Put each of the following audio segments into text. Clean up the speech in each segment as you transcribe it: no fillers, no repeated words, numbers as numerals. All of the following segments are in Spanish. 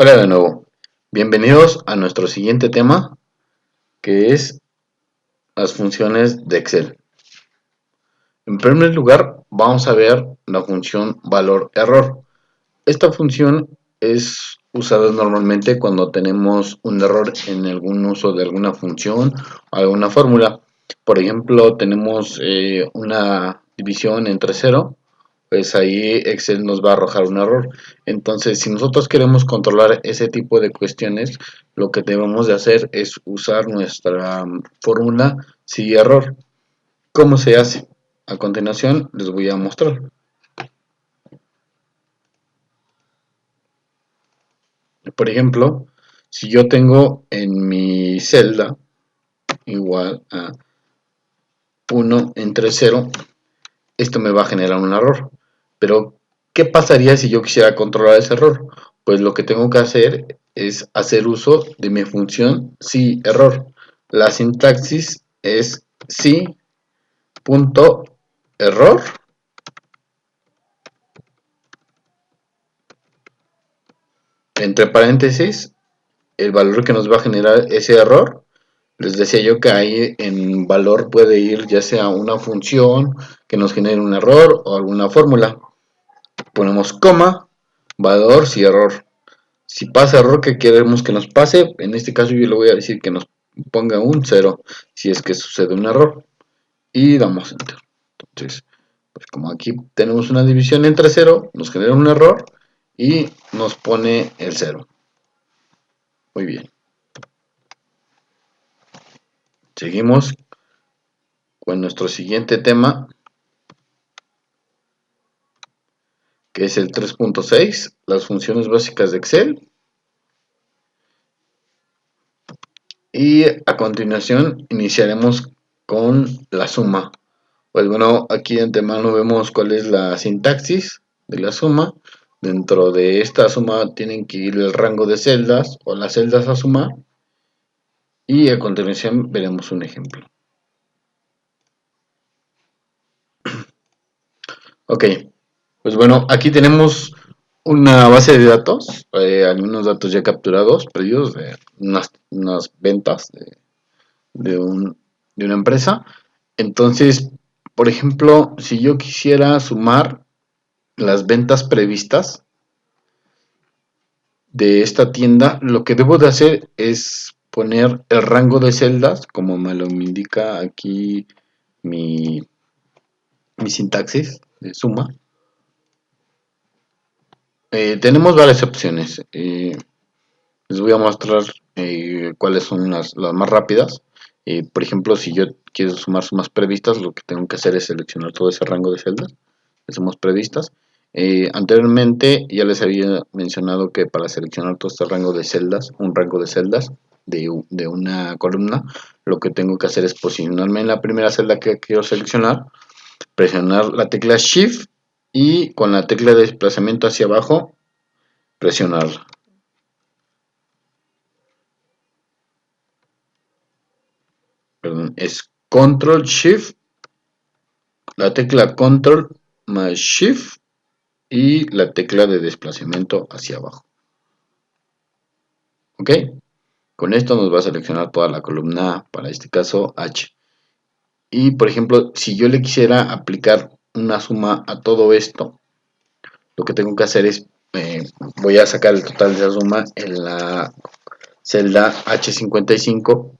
Hola de nuevo, bienvenidos a nuestro siguiente tema que es las funciones de Excel. En primer lugar vamos a ver la función valor error. Esta función es usada normalmente cuando tenemos un error en algún uso de alguna función o alguna fórmula. Por ejemplo, tenemos una división entre cero, pues ahí Excel nos va a arrojar un error. Entonces, si nosotros queremos controlar ese tipo de cuestiones, lo que debemos de hacer es usar nuestra fórmula si error. ¿Cómo se hace? A continuación les voy a mostrar. Por ejemplo, si yo tengo en mi celda igual a 1 entre 0, esto me va a generar un error. Pero, ¿qué pasaría si yo quisiera controlar ese error? Pues lo que tengo que hacer es hacer uso de mi función si error. La sintaxis es si punto error entre paréntesis el valor que nos va a generar ese error. Les decía yo que ahí en valor puede ir ya sea una función que nos genere un error o alguna fórmula. Ponemos coma, valor si error. Si pasa error que queremos que nos pase, en este caso yo le voy a decir que nos ponga un 0 si es que sucede un error. Y damos enter. Entonces, pues como aquí tenemos una división entre 0, nos genera un error y nos pone el 0. Muy bien. Seguimos con nuestro siguiente tema, que es el 3.6, las funciones básicas de Excel. Y a continuación iniciaremos con la suma. Pues bueno, aquí de antemano vemos cuál es la sintaxis de la suma. Dentro de esta suma tienen que ir el rango de celdas o las celdas a sumar. Y a continuación veremos un ejemplo. Ok, pues bueno, aquí tenemos una base de datos, algunos datos ya capturados, previos de unas ventas de, un, de una empresa. Entonces, por ejemplo, si yo quisiera sumar las ventas previstas de esta tienda, lo que debo de hacer es poner el rango de celdas, como me lo indica aquí mi, mi sintaxis de suma. Tenemos varias opciones. Les voy a mostrar cuáles son las más rápidas. Por ejemplo, si yo quiero sumar sumas previstas, lo que tengo que hacer es seleccionar todo ese rango de celdas que sumas previstas. Anteriormente ya les había mencionado que para seleccionar todo este rango de celdas, un rango de celdas de una columna, lo que tengo que hacer es posicionarme en la primera celda que quiero seleccionar, presionar la tecla Shift y con la tecla de desplazamiento hacia abajo, presionarla. Perdón, es Control Shift, la tecla Control más Shift y la tecla de desplazamiento hacia abajo. ¿Ok? Con esto nos va a seleccionar toda la columna, para este caso H. Y por ejemplo, si yo le quisiera aplicar una suma a todo esto, lo que tengo que hacer es, voy a sacar el total de la suma en la celda H55.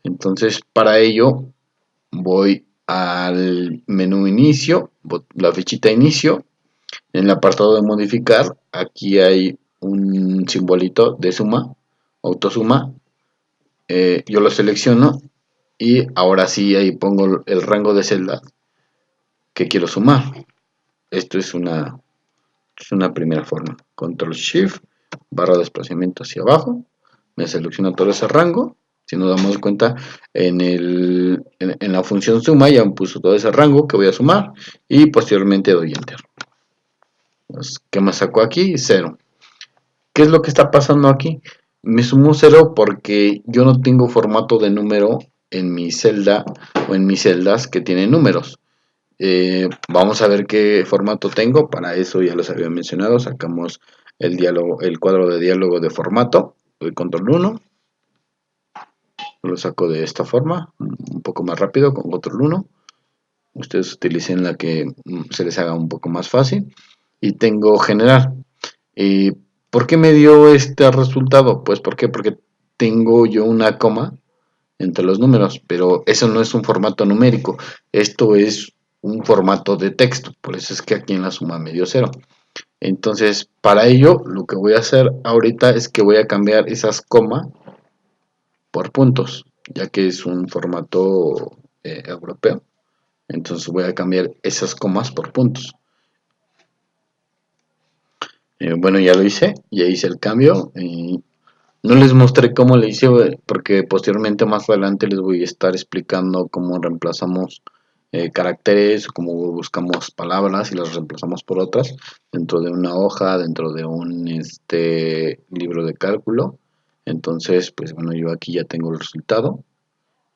Entonces, para ello, voy al menú inicio, la flechita inicio, en el apartado de modificar, aquí hay un simbolito de suma, autosuma, yo lo selecciono y ahora sí ahí pongo el rango de celdas que quiero sumar. Esto es una primera forma. Control Shift, barra de desplazamiento hacia abajo, me selecciona todo ese rango. Si nos damos cuenta, en la función suma ya me puso todo ese rango que voy a sumar y posteriormente doy enter. Pues, ¿qué me sacó aquí? 0. ¿Qué es lo que está pasando aquí? Me sumó 0 porque yo no tengo formato de número en mi celda o en mis celdas que tienen números. Vamos a ver qué formato tengo. Para eso ya los había mencionado. Sacamos el cuadro de diálogo de formato, doy control 1, lo saco de esta forma, un poco más rápido con control 1. Ustedes utilicen la que se les haga un poco más fácil. Y tengo general. ¿Por qué me dio este resultado? Pues ¿por qué? Porque tengo yo una coma entre los números, pero eso no es un formato numérico, esto es un formato de texto, por eso es que aquí en la suma me dio 0. Entonces, para ello, lo que voy a hacer ahorita es que voy a cambiar esas comas por puntos, ya que es un formato europeo. Entonces voy a cambiar esas comas por puntos. Bueno, ya lo hice, ya hice el cambio. No les mostré cómo le hice porque posteriormente más adelante les voy a estar explicando cómo reemplazamos caracteres, cómo buscamos palabras y las reemplazamos por otras dentro de una hoja, dentro de un libro de cálculo. Entonces, pues bueno, yo aquí ya tengo el resultado.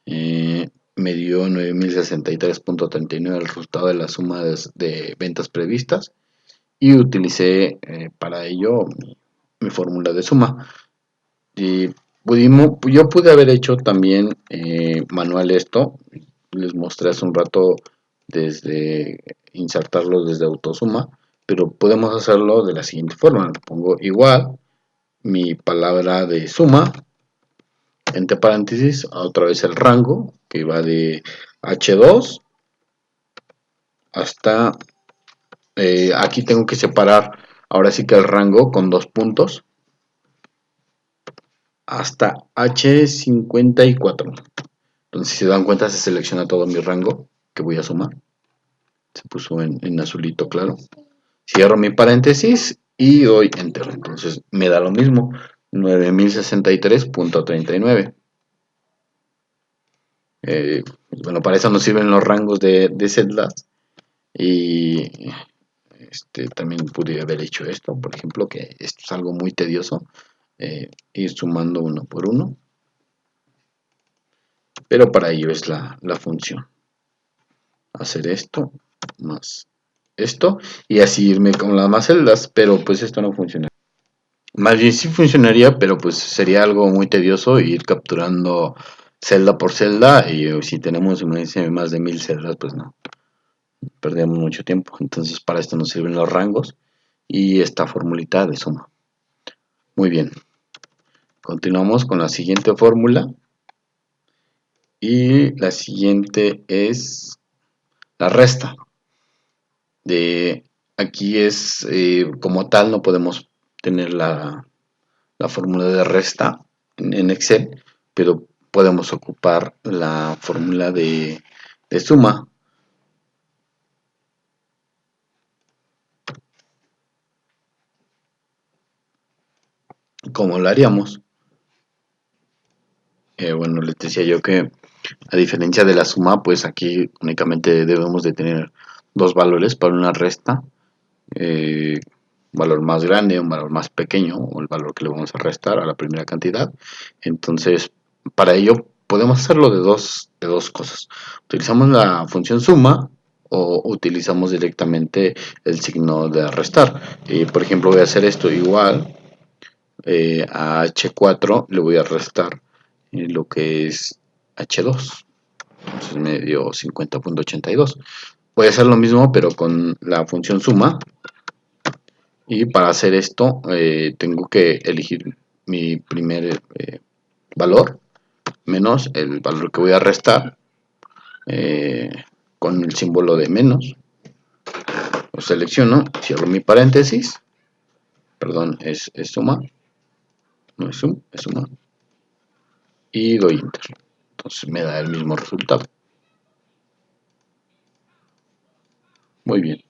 Me dio 9063.39 el resultado de la suma de ventas previstas y utilicé para ello mi fórmula de suma. Y yo pude haber hecho también manual esto, les mostré hace un rato desde insertarlo desde autosuma, pero podemos hacerlo de la siguiente forma. Pongo igual mi palabra de suma, entre paréntesis, otra vez el rango, que va de H2 hasta, aquí tengo que separar, ahora sí que el rango con 2 puntos, hasta H54. Entonces, si se dan cuenta, se selecciona todo mi rango que voy a sumar. Se puso en azulito claro. Cierro mi paréntesis y doy enter. Entonces, me da lo mismo. 9063.39. Bueno, para eso nos sirven los rangos de celdas. Y también pude haber hecho esto, por ejemplo, que esto es algo muy tedioso. Ir sumando uno por uno. Pero para ello es la función. Hacer esto más esto y así irme con las más celdas, pero pues esto no funciona. Más bien sí funcionaría, pero pues sería algo muy tedioso ir capturando celda por celda y si tenemos más de 1000 celdas, pues no, perdemos mucho tiempo. Entonces para esto nos sirven los rangos y esta formulita de suma. Muy bien, continuamos con la siguiente fórmula y la siguiente es la resta. Aquí es como tal no podemos tener la fórmula de resta en Excel, pero podemos ocupar la fórmula de suma. ¿Cómo lo haríamos? Bueno, les decía yo que a diferencia de la suma, pues aquí únicamente debemos de tener dos valores para una resta. Valor más grande, un valor más pequeño, o el valor que le vamos a restar a la primera cantidad. Entonces, para ello podemos hacerlo de dos cosas. Utilizamos la función suma o utilizamos directamente el signo de restar. Por ejemplo, voy a hacer esto igual a H4, le voy a restar lo que es H2. Entonces me dio 50.82. Voy a hacer lo mismo, pero con la función suma. Y para hacer esto tengo que elegir mi primer valor menos el valor que voy a restar con el símbolo de menos. Lo selecciono, cierro mi paréntesis, perdón, es suma, no es sum, es suma, y doy enter. Entonces me da el mismo resultado. Muy bien.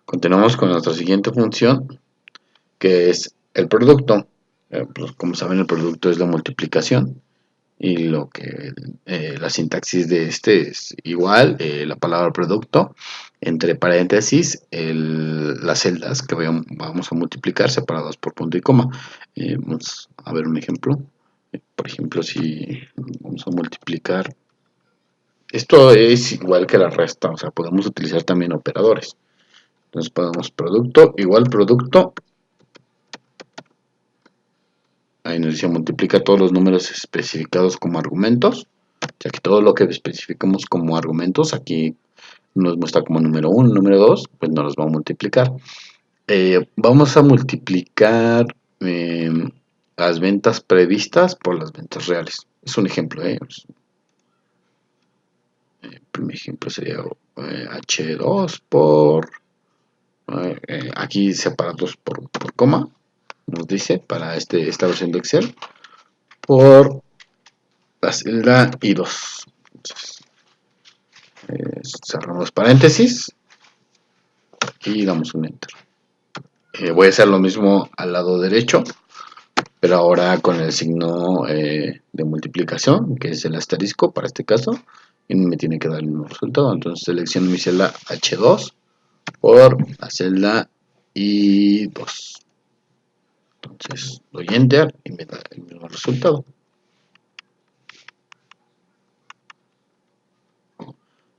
Continuamos con nuestra siguiente función, que es el producto. Pues, como saben, el producto es la multiplicación. Y lo que la sintaxis de este es igual, la palabra producto, entre paréntesis, las celdas que vamos a multiplicar separadas por punto y coma. Vamos a ver un ejemplo. Por ejemplo, si vamos a multiplicar, esto es igual que la resta, o sea, podemos utilizar también operadores. Entonces ponemos producto, igual producto. Ahí nos dice multiplica todos los números especificados como argumentos. Ya que todo lo que especificamos como argumentos, aquí nos muestra como número 1, número 2, pues nos los va a multiplicar. Vamos a multiplicar las ventas previstas por las ventas reales. Es un ejemplo. El primer ejemplo sería H2 por... aquí separados por coma, nos dice, para esta versión de Excel, por la celda I2. Entonces, cerramos paréntesis y damos un enter. Voy a hacer lo mismo al lado derecho, pero ahora con el signo de multiplicación, que es el asterisco para este caso, y me tiene que dar el mismo resultado. Entonces selecciono mi celda H2 por la celda I2. Entonces doy enter y me da el mismo resultado.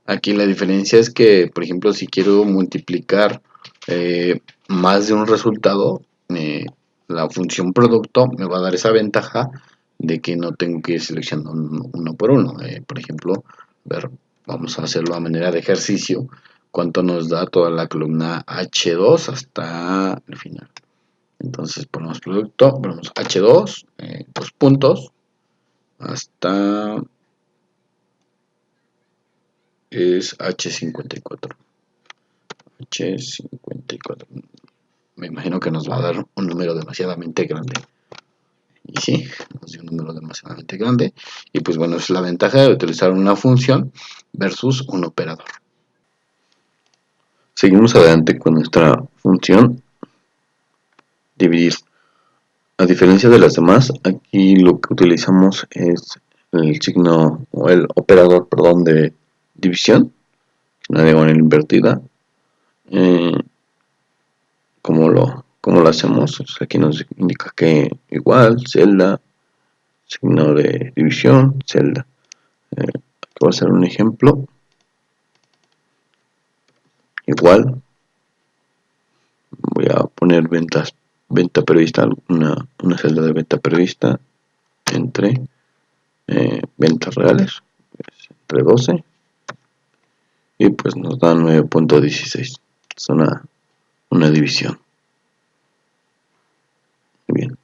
Aquí la diferencia es que, por ejemplo, si quiero multiplicar más de un resultado, la función producto me va a dar esa ventaja de que no tengo que ir seleccionando uno por uno. Por ejemplo, vamos a hacerlo a manera de ejercicio. ¿Cuánto nos da toda la columna H2 hasta el final? Entonces ponemos producto, ponemos H2, dos puntos, hasta es H54. H54. Me imagino que nos va a dar un número demasiadamente grande. Y sí, nos dio un número demasiadamente grande. Y pues bueno, es la ventaja de utilizar una función versus un operador. Seguimos adelante con nuestra función dividir. A diferencia de las demás, aquí lo que utilizamos es el signo o el operador, perdón, de división, una diagonal invertida. ¿Cómo lo hacemos? Pues aquí nos indica que igual, celda, signo de división, celda. Aquí voy a hacer un ejemplo. Igual, voy a poner venta prevista, una celda de venta prevista entre ventas reales, entre 12, y pues nos da 9.16. Es una división. Muy bien,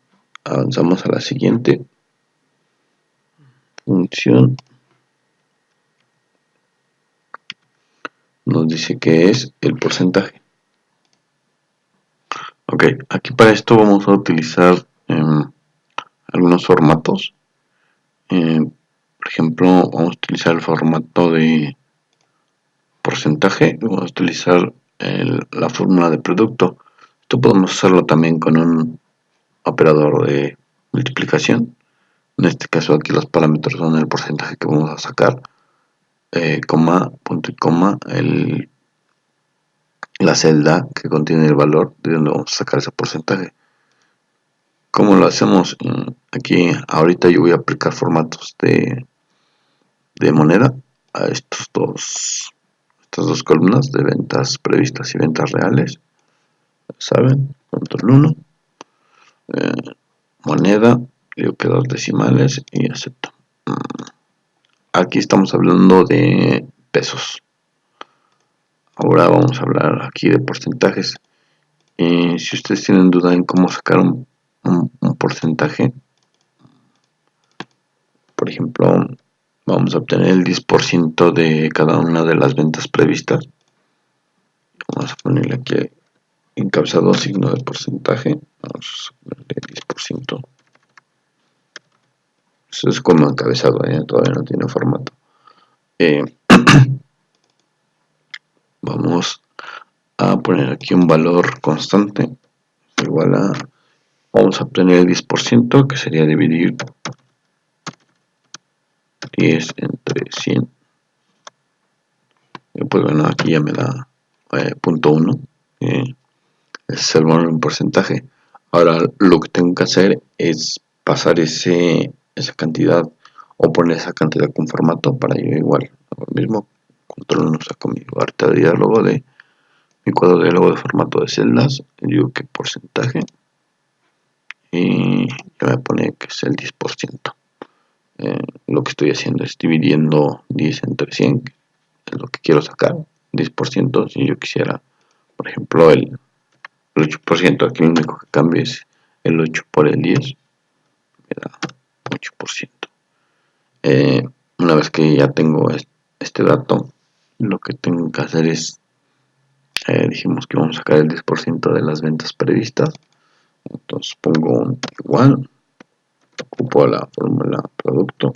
avanzamos a la siguiente función. Nos dice que es el porcentaje. Ok, aquí para esto vamos a utilizar algunos formatos. Por ejemplo, vamos a utilizar el formato de porcentaje, vamos a utilizar la fórmula de producto. Esto podemos hacerlo también con un operador de multiplicación. En este caso aquí los parámetros son el porcentaje que vamos a sacar, coma, punto y coma, la celda que contiene el valor de donde vamos a sacar ese porcentaje. ¿Cómo lo hacemos? Aquí ahorita yo voy a aplicar formatos de moneda a estas dos columnas de ventas previstas y ventas reales. ¿Saben? Control 1, moneda, digo que dos decimales y acepto. Aquí estamos hablando de pesos. Ahora vamos a hablar aquí de porcentajes. Si ustedes tienen duda en cómo sacar un porcentaje, por ejemplo, vamos a obtener el 10% de cada una de las ventas previstas. Vamos a ponerle aquí encabezado signo de porcentaje. Vamos a ponerle 10%. Eso es como encabezado, todavía no tiene formato. Vamos a poner aquí un valor constante igual a, vamos a obtener el 10%, que sería dividir 10 entre 100. Pues bueno, aquí ya me da punto 1. Ese es el valor en porcentaje. Ahora lo que tengo que hacer es pasar esa cantidad o poner esa cantidad con formato para yo igual. Ahora mismo control no saco mi barra de diálogo de mi cuadro de diálogo de formato de celdas, digo que porcentaje y ya me pone que es el 10%. Lo que estoy haciendo es dividiendo 10 entre 100, que es lo que quiero sacar, 10%. Si yo quisiera, por ejemplo, el 8%, aquí lo único que cambio es el 8 por el 10, me da 8%. Una vez que ya tengo este dato, lo que tengo que hacer es, dijimos que vamos a sacar el 10% de las ventas previstas, entonces pongo un igual, ocupo la fórmula producto,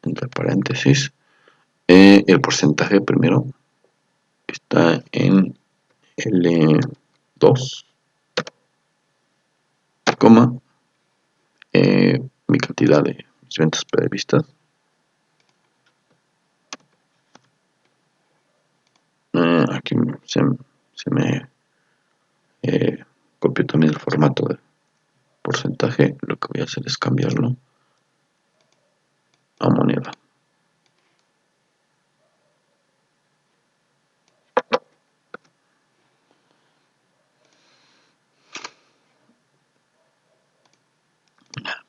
entre paréntesis, el porcentaje primero está en L2, coma, mi cantidad de mis ventas previstas, aquí se me copió también el formato de porcentaje. Lo que voy a hacer es cambiarlo a moneda.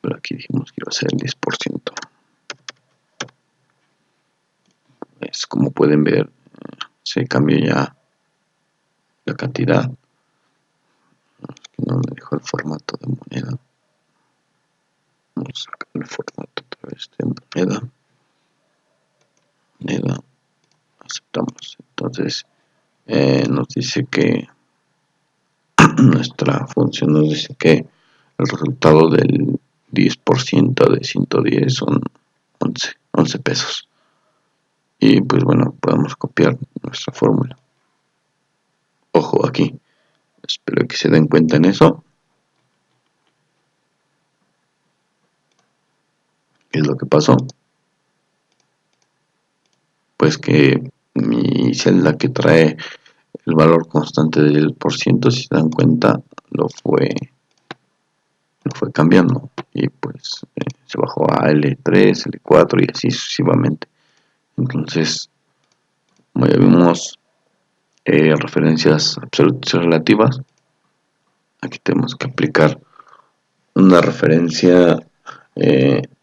Pero aquí dijimos que iba a ser el 10%. Pues, como pueden ver, se cambió ya la cantidad. No me dejó el formato de moneda. Vamos a sacar el formato otra vez de moneda. Moneda. Aceptamos. Entonces nos dice que nuestra función nos dice que el resultado del 10% de 110 son 11 pesos. Y pues bueno, podemos copiar nuestra fórmula. Ojo aquí, espero que se den cuenta en eso. ¿Qué es lo que pasó? Pues que mi celda que trae el valor constante del por ciento, si se dan cuenta, lo fue cambiando. Y pues se bajó a L3, L4 y así sucesivamente. Entonces, como ya vimos, referencias absolutas y relativas, aquí tenemos que aplicar una referencia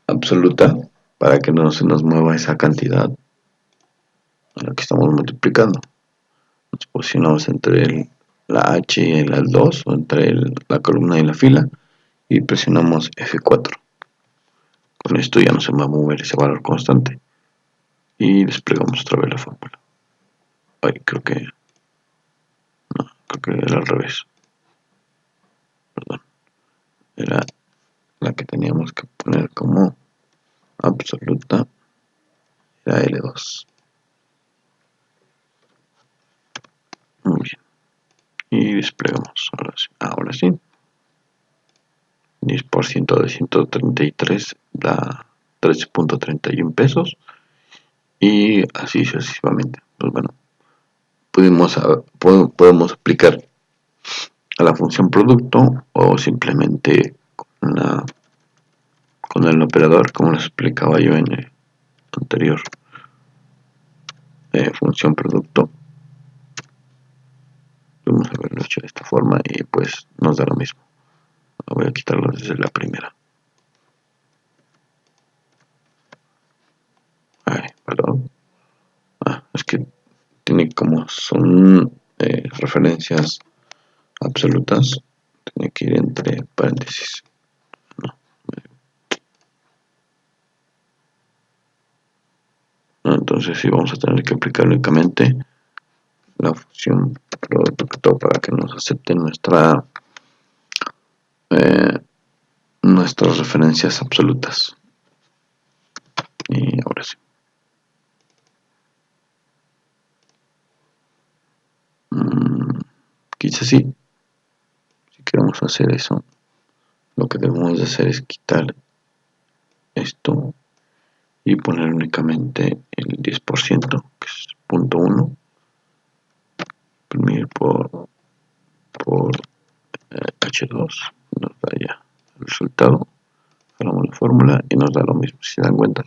absoluta para que no se nos mueva esa cantidad a la que estamos multiplicando. Nos posicionamos entre la H y el 2 o entre la columna y la fila y presionamos F4. Con esto ya no se va a mover ese valor constante y desplegamos otra vez la fórmula. Ay, creo que era al revés. Perdón. Era la que teníamos que poner como absoluta, era L2. Muy bien. Y desplegamos. Ahora sí. 10% de 133 da 13.31 pesos. Y así sucesivamente. Pues bueno, podemos aplicar a la función producto o simplemente con el operador, como les explicaba yo en el anterior función producto. Vamos a haberlo hecho de esta forma y pues nos da lo mismo. Voy a quitarlo desde la primera. Ay, perdón. Es que tiene como son referencias absolutas, tiene que ir entre paréntesis. No, entonces sí vamos a tener que aplicar únicamente la función producto para que nos acepte nuestras referencias absolutas. Y ahora sí. Quizás sí. Si queremos hacer eso, lo que debemos de hacer es quitar esto y poner únicamente el 10%, que es 0.1, imprimir por H2, nos da ya el resultado, jalamos la fórmula y nos da lo mismo, si se dan cuenta.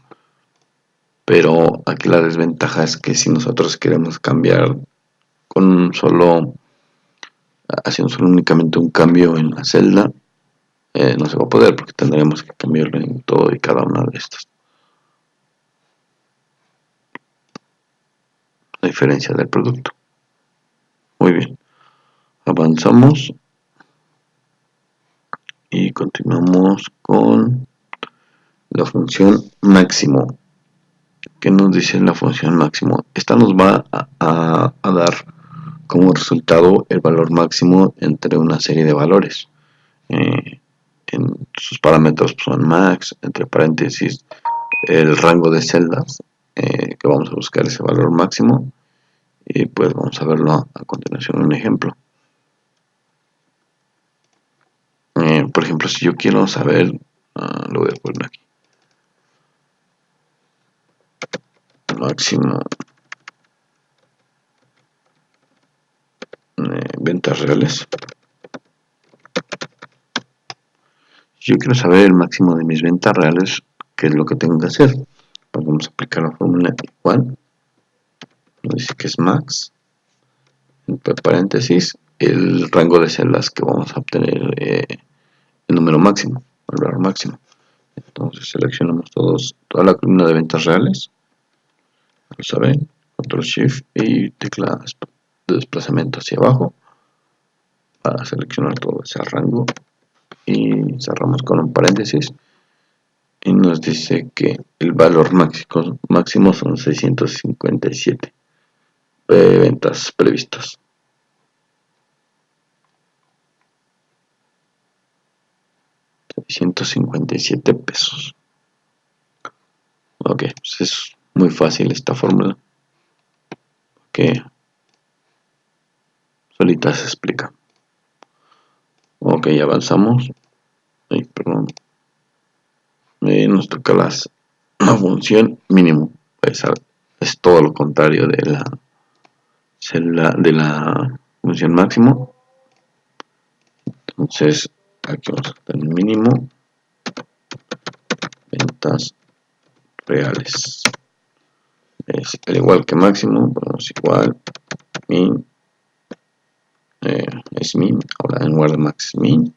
pero aquí la desventaja es que si nosotros queremos cambiar con un solo, haciendo solo únicamente un cambio en la celda, no se va a poder porque tendremos que cambiarlo en todo y cada una de estas. A diferencia del producto. Muy bien. Avanzamos y continuamos con la función máximo. ¿Qué nos dice la función máximo? Esta nos va a dar como resultado el valor máximo entre una serie de valores. En sus parámetros son max, entre paréntesis, el rango de celdas, que vamos a buscar ese valor máximo, y pues vamos a verlo a continuación en un ejemplo. Por ejemplo, si yo quiero saber, lo voy a poner aquí, máximo ventas reales. Si yo quiero saber el máximo de mis ventas reales, ¿qué es lo que tengo que hacer? Pues vamos a aplicar la fórmula igual. Nos dice que es max, entre paréntesis, el rango de celdas que vamos a obtener, el número máximo, el valor máximo. Entonces seleccionamos toda la columna de ventas reales. Lo saben, control shift y tecla de desplazamiento hacia abajo para seleccionar todo ese rango, y cerramos con un paréntesis y nos dice que el valor máximo son 657 ventas previstas. $157. Ok, pues es muy fácil esta fórmula que solita se explica. Ok, avanzamos. Ay, perdón. Nos toca la función mínimo. Es todo lo contrario de la función máximo. Entonces aquí vamos a tener mínimo ventas reales. Es al igual que máximo, ponemos igual min, es min, ahora en lugar de max es min,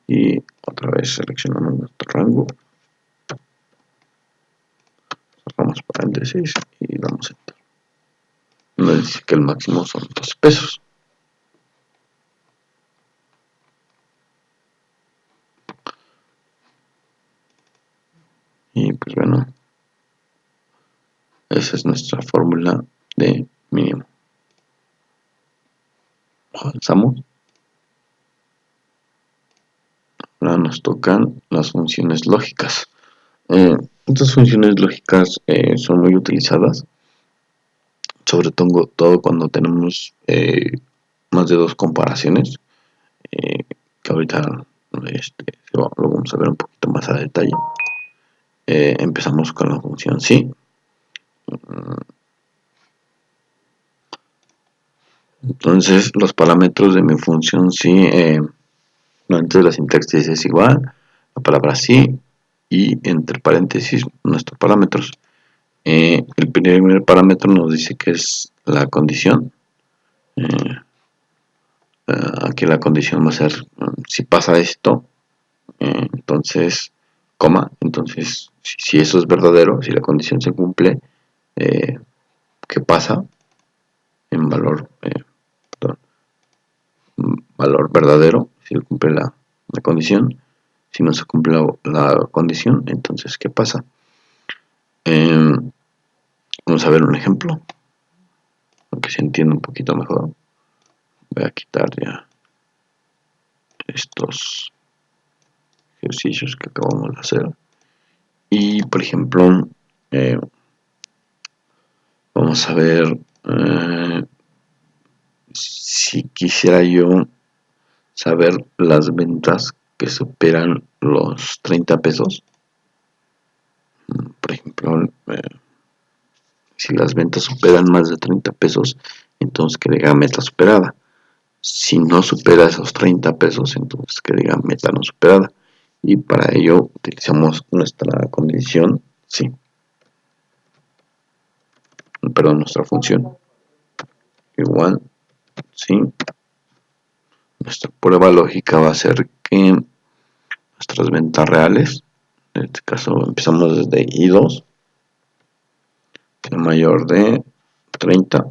y otra vez seleccionamos nuestro rango, cerramos paréntesis y damos enter. Nos dice que el máximo son $2. Y pues bueno, esa es nuestra fórmula de mínimo. Avanzamos. Ahora nos tocan las funciones lógicas. Estas funciones lógicas son muy utilizadas, sobre todo cuando tenemos más de dos comparaciones, que ahorita lo vamos a ver un poquito más a detalle. Empezamos con la función sí. Entonces los parámetros de mi función sí, antes de la sintaxis es igual, la palabra sí, y entre paréntesis nuestros parámetros. El primer parámetro nos dice que es la condición. Aquí la condición va a ser si pasa esto, entonces coma, entonces si eso es verdadero, si la condición se cumple, ¿qué pasa? En valor, valor verdadero, si se cumple la condición. Si no se cumple la condición, entonces ¿qué pasa? Vamos a ver un ejemplo, aunque se entienda un poquito mejor. Voy a quitar ya estos ejercicios que acabamos de hacer. Y por ejemplo, vamos a ver si quisiera yo saber las ventas que superan los 30 pesos. Por ejemplo, si las ventas superan más de 30 pesos, entonces que diga meta superada. Si no supera esos 30 pesos, entonces que diga meta no superada. Y para ello utilizamos nuestra condición sí. perdón, nuestra función igual, sí. Nuestra prueba lógica va a ser que nuestras ventas reales, en este caso empezamos desde I2, que es mayor de 30.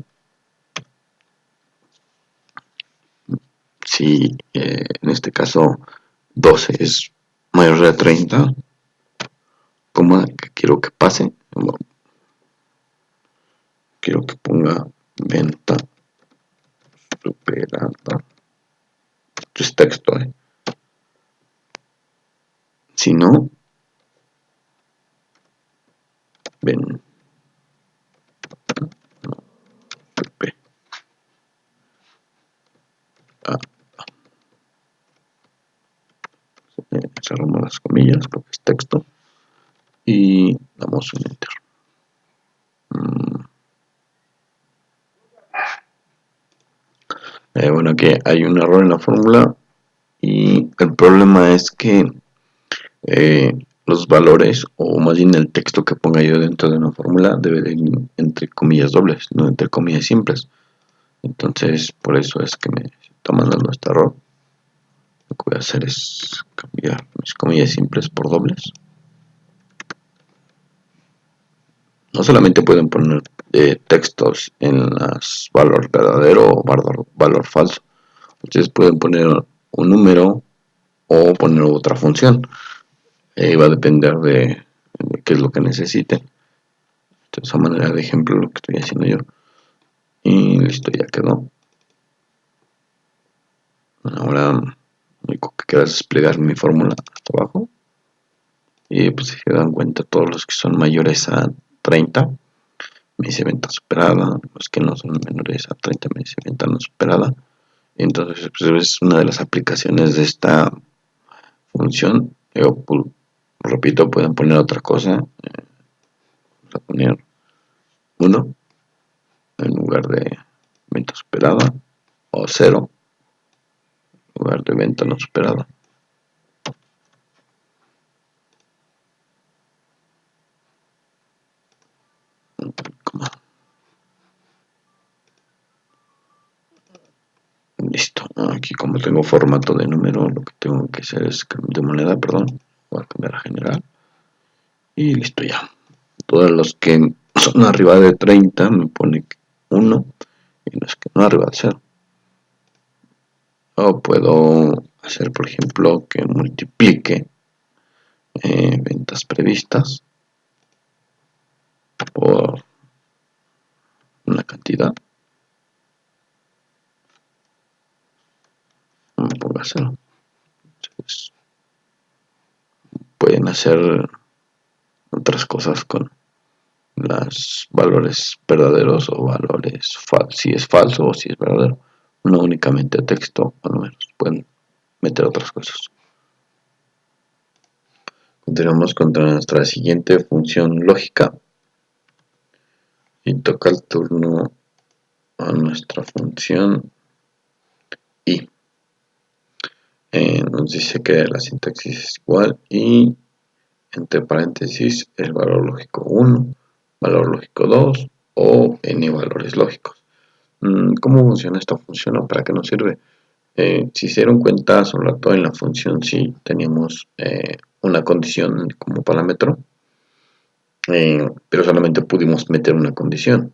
Si en este caso 12 es mayor de 30, ¿cómo que quiero que pase? Bueno, quiero que ponga venta superada. Esto es texto, Si no, ven. Cerramos las comillas porque es texto y damos un enter. Bueno, aquí hay un error en la fórmula y el problema es que los valores, o más bien el texto que ponga yo dentro de una fórmula, debe de ir entre comillas dobles, no entre comillas simples. Entonces, por eso es que me está mandando este error. Lo que voy a hacer es cambiar mis comillas simples por dobles. No solamente pueden poner textos en las valor verdadero o valor falso. Ustedes pueden poner un número o poner otra función. Va a depender de qué es lo que necesiten. De esa manera de ejemplo lo que estoy haciendo yo. Y listo, ya quedó. Ahora lo único que queda es desplegar mi fórmula hasta abajo. Y pues si se dan cuenta, todos los que son mayores a 30 me dice venta superada, los que no son menores a 30 me dice venta no superada. Entonces pues, es una de las aplicaciones de esta función. Yo, pues, repito, pueden poner otra cosa. Vamos a poner 1 en lugar de venta superada, o 0 en lugar de venta no superada. Listo, aquí como tengo formato de número, lo que tengo que hacer es de moneda, perdón, voy a cambiar a general y listo ya. Todos los que son arriba de 30 me pone 1 y los que no arriba de 0. O puedo hacer, por ejemplo, que multiplique ventas previstas por una cantidad. No me ponga 0. Entonces, pueden hacer otras cosas con los valores verdaderos o valores si es falso o si es verdadero. No únicamente texto o números. Pueden meter otras cosas. Continuamos con nuestra siguiente función lógica. Y toca el turno a nuestra función i. Nos dice que la sintaxis es igual y entre paréntesis el valor lógico 1, valor lógico 2 o n valores lógicos. ¿Cómo funciona esta función o para qué nos sirve? Si se dieron cuenta, sobre todo en la función si teníamos una condición como parámetro, pero solamente pudimos meter una condición.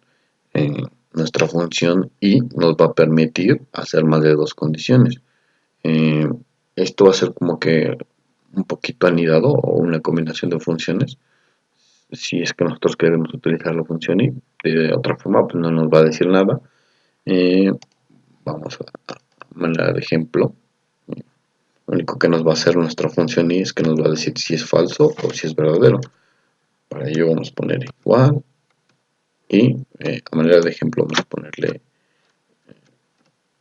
Nuestra función i nos va a permitir hacer más de dos condiciones. Esto va a ser como que un poquito anidado o una combinación de funciones. Si es que nosotros queremos utilizar la función i de otra forma, pues no nos va a decir nada. Vamos a manera de ejemplo. Lo único que nos va a hacer nuestra función i es que nos va a decir si es falso o si es verdadero. Para ello vamos a poner igual y a manera de ejemplo vamos a ponerle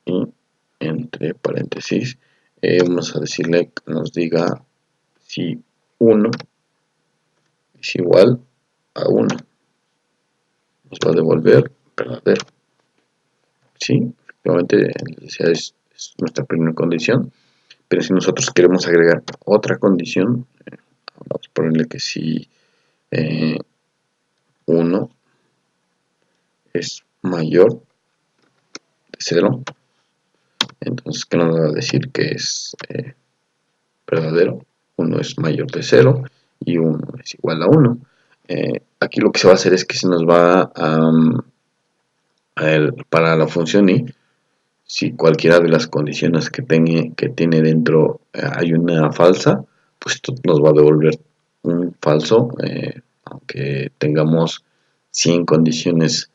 y entre paréntesis vamos a decirle que nos diga si 1 es igual a 1. Nos va a devolver verdadero. Sí, efectivamente es nuestra primera condición. Pero si nosotros queremos agregar otra condición, vamos a ponerle que si 1 es mayor de 0, entonces ¿qué nos va a decir que es verdadero? 1 es mayor de 0 y 1 es igual a 1. Aquí lo que se va a hacer es que se nos va para la función i, si cualquiera de las condiciones que tiene dentro hay una falsa, pues esto nos va a devolver un falso, aunque tengamos 100 condiciones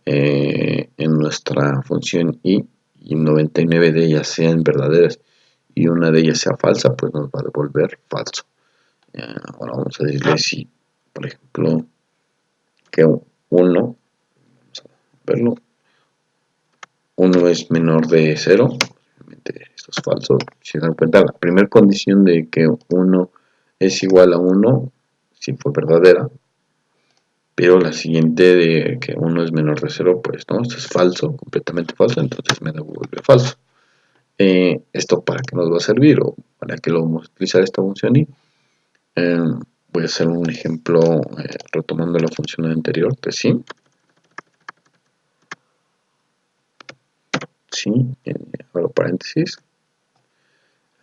en nuestra función y 99 de ellas sean verdaderas y una de ellas sea falsa, pues nos va a devolver falso. Ahora vamos a decirle si, por ejemplo, que 1, vamos a verlo, 1 es menor de 0, obviamente esto es falso. Si se dan cuenta, la primera condición de que 1 es igual a 1 sí fue verdadera, pero la siguiente de que 1 es menor de 0, pues no, esto es falso, completamente falso, entonces me devuelve falso. ¿Esto para qué nos va a servir o para qué lo vamos a utilizar esta función y voy a hacer un ejemplo retomando la función anterior de sí. Sí, abro paréntesis.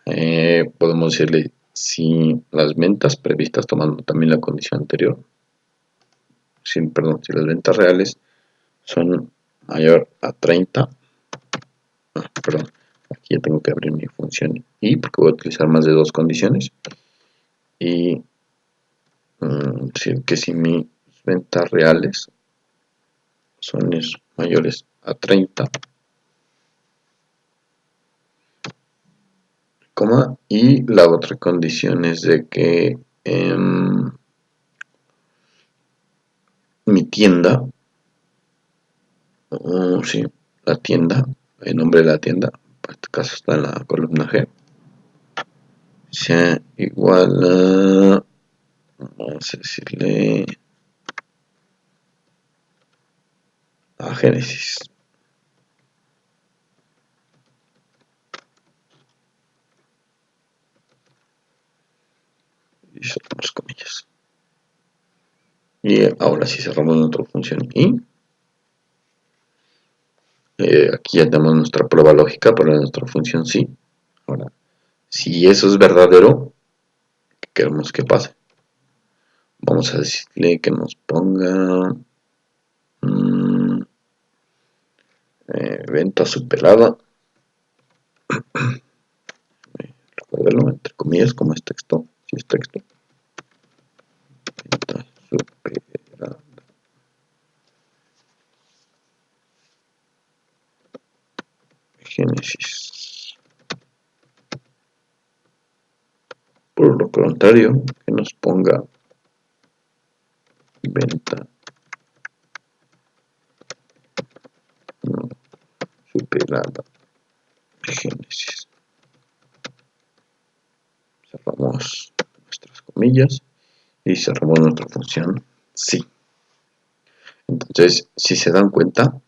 Podemos decirle si las ventas previstas tomando también la condición anterior, si las ventas reales son mayor a 30, aquí ya tengo que abrir mi función y porque voy a utilizar más de dos condiciones y decir que si mis ventas reales son mayores a 30, y la otra condición es de que mi tienda, sí, la tienda, el nombre de la tienda, en este caso está en la columna G, sea igual a, vamos a decirle, a Génesis. Y soltamos comillas. Y ahora si cerramos nuestra función y aquí ya tenemos nuestra prueba lógica para nuestra función sí. Ahora, si eso es verdadero, ¿qué queremos que pase? Vamos a decirle que nos ponga venta superada. Recuérdelo, entre comillas, como es texto, si es texto. Venta superada. Génesis. Por lo contrario, que nos ponga venta no superada Génesis. Cerramos nuestras comillas y cerramos nuestra función sí. Entonces, si se dan cuenta,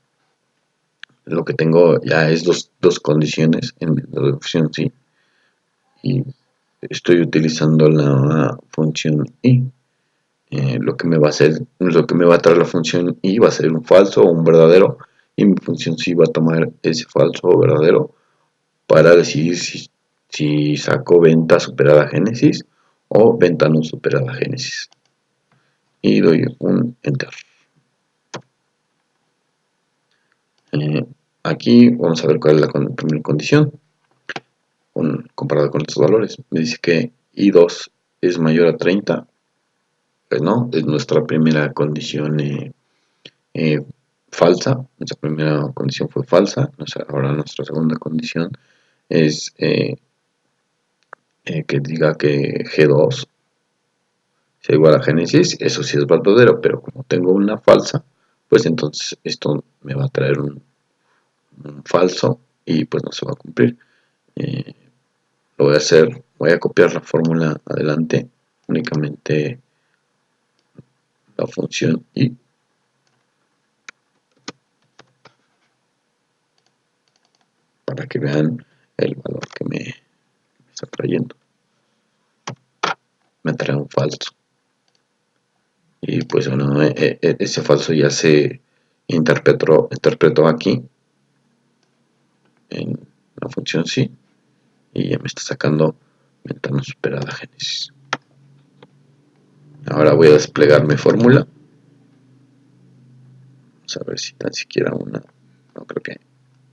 lo que tengo ya es dos condiciones en la función sí y estoy utilizando la función y. Lo que me va a hacer, lo que me va a traer la función y va a ser un falso o un verdadero y mi función sí va a tomar ese falso o verdadero para decidir si saco venta superada a Génesis o venta no superada a Génesis y doy un enter. Aquí vamos a ver cuál es la primera condición comparada con estos valores. Me dice que i2 es mayor a 30, pues no, es nuestra primera condición falsa. Nuestra primera condición fue falsa. Ahora nuestra segunda condición es que diga que G2 sea igual a Génesis. Eso sí es verdadero, pero como tengo una falsa, pues entonces esto me va a traer un falso y pues no se va a cumplir. Lo voy a hacer, voy a copiar la fórmula adelante, únicamente la función y para que vean el valor que me está trayendo. Me trae un falso. Y pues bueno, ese falso ya se interpreto aquí en la función sí, y ya me está sacando ventana superada génesis. Ahora voy a desplegar mi fórmula. Vamos a ver si tan siquiera una, no creo que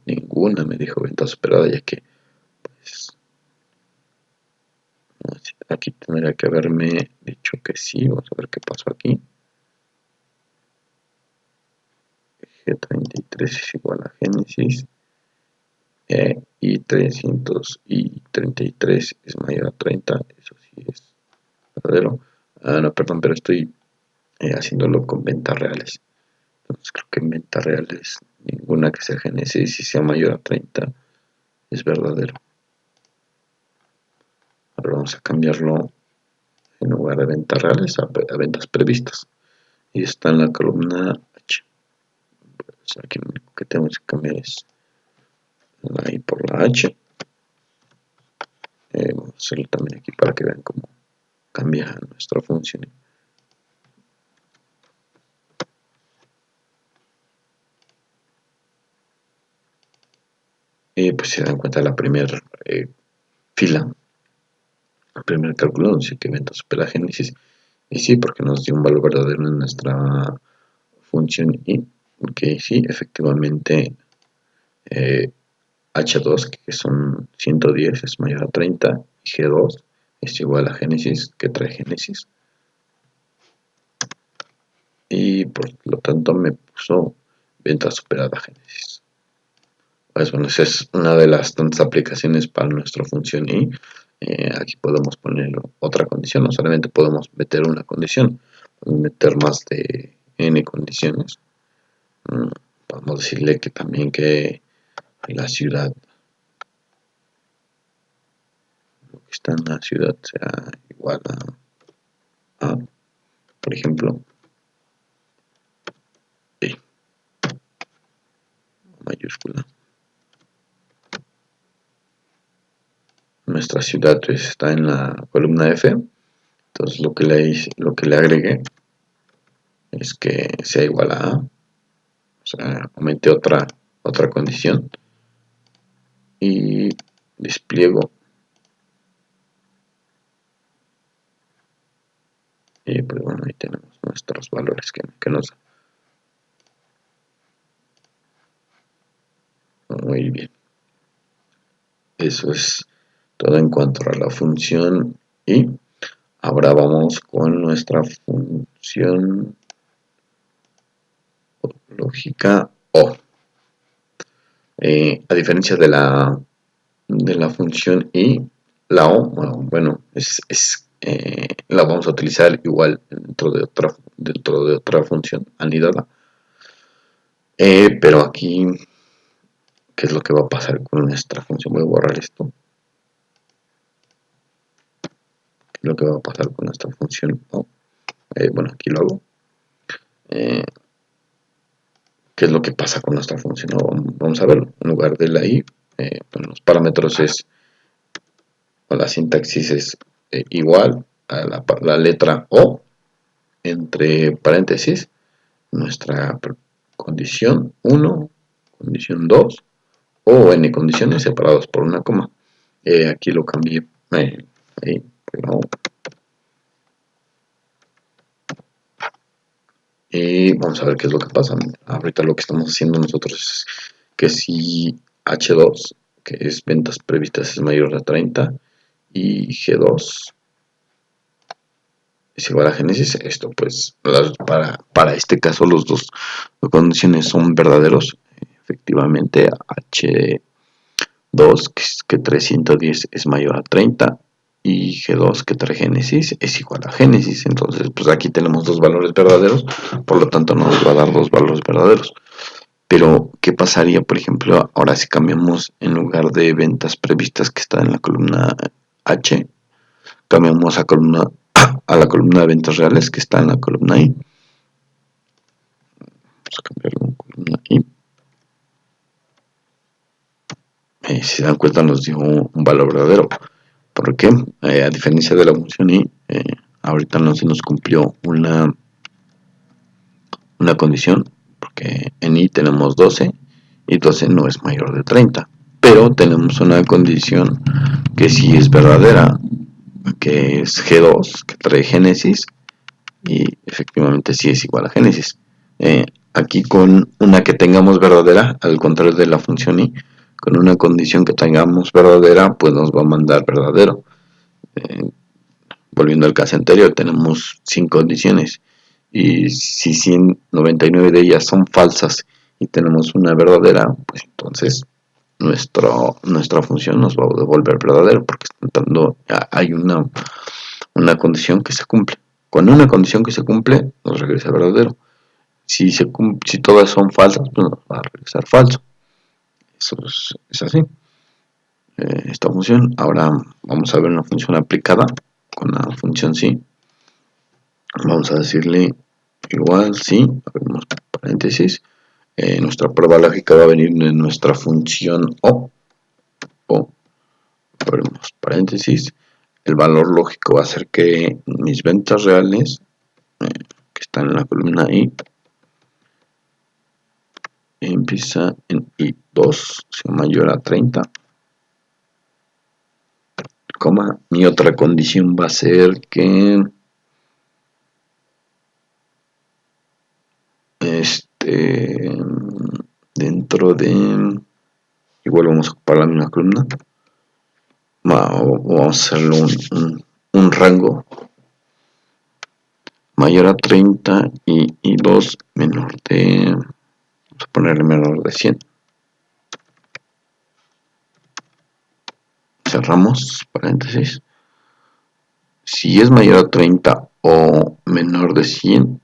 ninguna me dijo ventana superada, ya que pues aquí tendría que haberme dicho que sí. Vamos a ver qué pasó aquí. G33 es igual a génesis y 333 es mayor a 30. Eso sí es verdadero. No, perdón, pero estoy haciéndolo con ventas reales. Entonces creo que en ventas reales ninguna que sea génesis y sea mayor a 30 es verdadero. Ahora vamos a cambiarlo en lugar de ventas reales a ventas previstas. Y está en la columna H. Pues aquí lo único que tenemos que cambiar es la I por la H. Vamos a hacerlo también aquí para que vean cómo cambia nuestra función. Y pues se dan cuenta la primera fila, el primer cálculo donde dice que evento supera génesis. Y sí, porque nos dio un valor verdadero en nuestra función y que sí, efectivamente H2, que son 110, es mayor a 30, y G2 es igual a génesis, que trae génesis. Y por lo tanto me puso venta superada génesis. Pues bueno, esa es una de las tantas aplicaciones para nuestra función y aquí podemos poner otra condición, no solamente podemos meter una condición, podemos meter más de n condiciones. Podemos decirle que también que la ciudad, lo que está en la ciudad sea igual a por ejemplo, E mayúscula. Nuestra ciudad pues, está en la columna F, entonces lo que le agregué es que sea igual a o sea, aumente otra condición y despliego y pues bueno, ahí tenemos nuestros valores que nos dan. Muy bien, eso es todo en cuanto a la función y ahora vamos con nuestra función lógica O. A diferencia de la función y la O, bueno, la vamos a utilizar igual dentro de otra función anidada. Pero aquí, ¿qué es lo que va a pasar con nuestra función? Voy a borrar esto. ¿Qué es lo que va a pasar con nuestra función O? Bueno, aquí lo hago. ¿Qué es lo que pasa con nuestra función O? Vamos a ver, en lugar de la I, bueno, los parámetros es o la sintaxis es igual a la letra O entre paréntesis nuestra condición 1, condición 2 o n condiciones separados por una coma. Aquí lo cambié. No. Y vamos a ver qué es lo que pasa. Ahorita lo que estamos haciendo nosotros es que si H2, que es ventas previstas, es mayor a 30 y G2 es igual a génesis, esto pues para este caso los dos condiciones son verdaderos. Efectivamente H2 que 310 es mayor a 30 y G2 que trae génesis es igual a génesis. Entonces pues aquí tenemos dos valores verdaderos, por lo tanto nos va a dar dos valores verdaderos. Pero ¿qué pasaría, por ejemplo, ahora si cambiamos en lugar de ventas previstas que está en la columna H, cambiamos a la columna de ventas reales que está en la columna I? Vamos a cambiarlo en columna I. Si se dan cuenta nos dio un valor verdadero. ¿Por qué? A diferencia de la función I, ahorita no se nos cumplió una condición, porque que en i tenemos 12 y 12 no es mayor de 30, pero tenemos una condición que sí es verdadera, que es G2, que trae Génesis, y efectivamente sí es igual a Génesis. Aquí con una que tengamos verdadera, al contrario de la función i, con una condición que tengamos verdadera, pues nos va a mandar verdadero. Volviendo al caso anterior, tenemos 5 condiciones y si 199 de ellas son falsas y tenemos una verdadera, pues entonces nuestra función nos va a devolver verdadero porque hay una condición que se cumple. Con una condición que se cumple, nos regresa verdadero. Si todas son falsas, pues nos va a regresar falso. Eso es así. Esta función. Ahora vamos a ver una función aplicada con la función sí. Vamos a decirle igual sí, abrimos paréntesis. Nuestra prueba lógica va a venir de nuestra función o abrimos paréntesis. El valor lógico va a ser que mis ventas reales, que están en la columna i, empieza en i2, si mayor a 30, coma. Mi otra condición va a ser que dentro de, igual vamos a ocupar la misma columna, vamos a hacerlo un rango mayor a 30 y 2 menor de, vamos a ponerle menor de 100. Cerramos paréntesis. Si es mayor a 30 o menor de 100,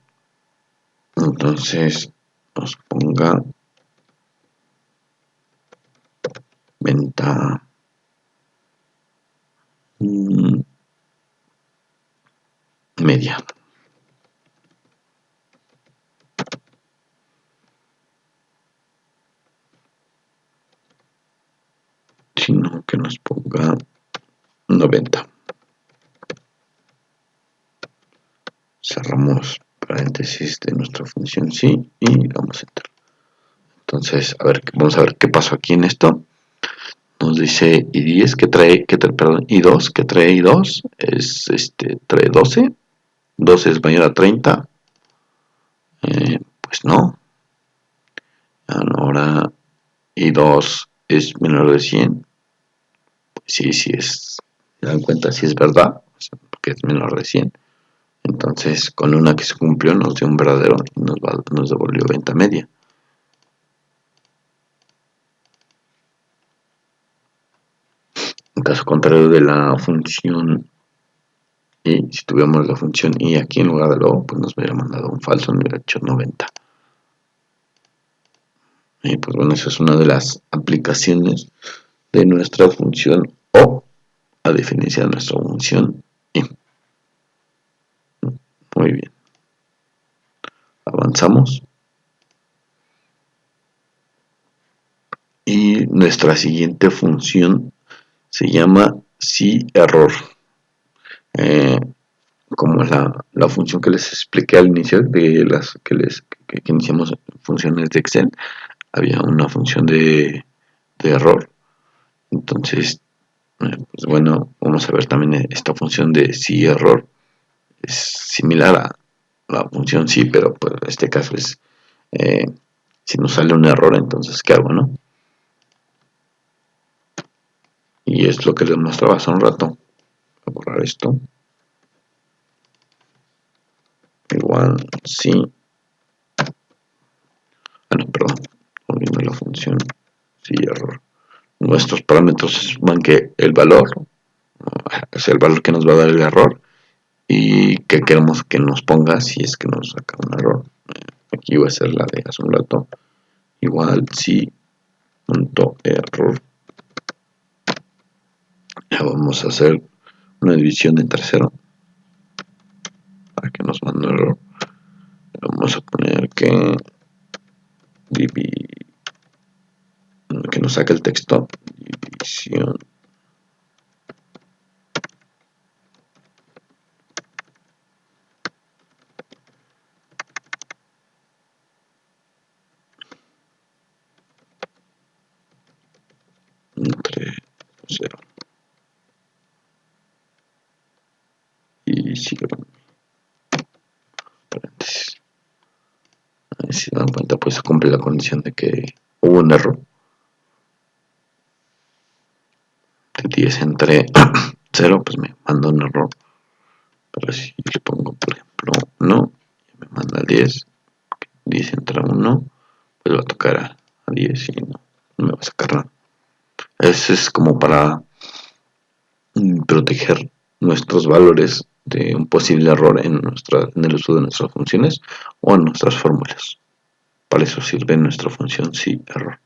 entonces nos ponga venta media. Sino que nos ponga 90. Cerramos paréntesis de nuestra función sí y damos enter. Entonces, vamos a ver qué pasó aquí en esto. Nos dice i10 perdón, i2 que trae i2 es trae 12. 12 es mayor a 30. Pues no. Ahora i2 es menor de 100. Pues sí es. Se dan cuenta si es verdad, porque es menor de 100. Entonces, con una que se cumplió nos dio un verdadero y nos devolvió venta media. En caso contrario de la función y, si tuviéramos la función y aquí en lugar de lo, pues nos hubiera mandado un falso, nos hubiera hecho 90. Y pues bueno, esa es una de las aplicaciones de nuestra función o, a diferencia de nuestra función y. Muy bien. Avanzamos. Y nuestra siguiente función se llama si-error. Como la función que les expliqué al inicio de las que iniciamos funciones de Excel, había una función de error. Entonces, pues bueno, vamos a ver también esta función de si error. Es similar a la función sí, pero pues en este caso es si nos sale un error, entonces ¿qué hago, no? Y es lo que les mostraba hace un rato. Voy a borrar esto. Igual sí. No, perdón. Volviendo a la función sí error. Nuestros parámetros van que el valor es el valor que nos va a dar el error y que queremos que nos ponga si es que nos saca un error. Aquí va a ser la de hace un rato. Igual si punto error. Ya vamos a hacer una división entre 0 para que nos mande un error. Vamos a poner que nos saque el texto división cierro paréntesis. Si dan cuenta, pues se cumple la condición de que hubo un error de 10 entre 0, pues me manda un error. Pero si yo le pongo, por ejemplo, no, me manda 10 entre 1, pues va a tocar a 10 y no me va a sacar nada. Eso es como para proteger nuestros valores de un posible error en el uso de nuestras funciones o en nuestras fórmulas. Para eso sirve nuestra función sí error.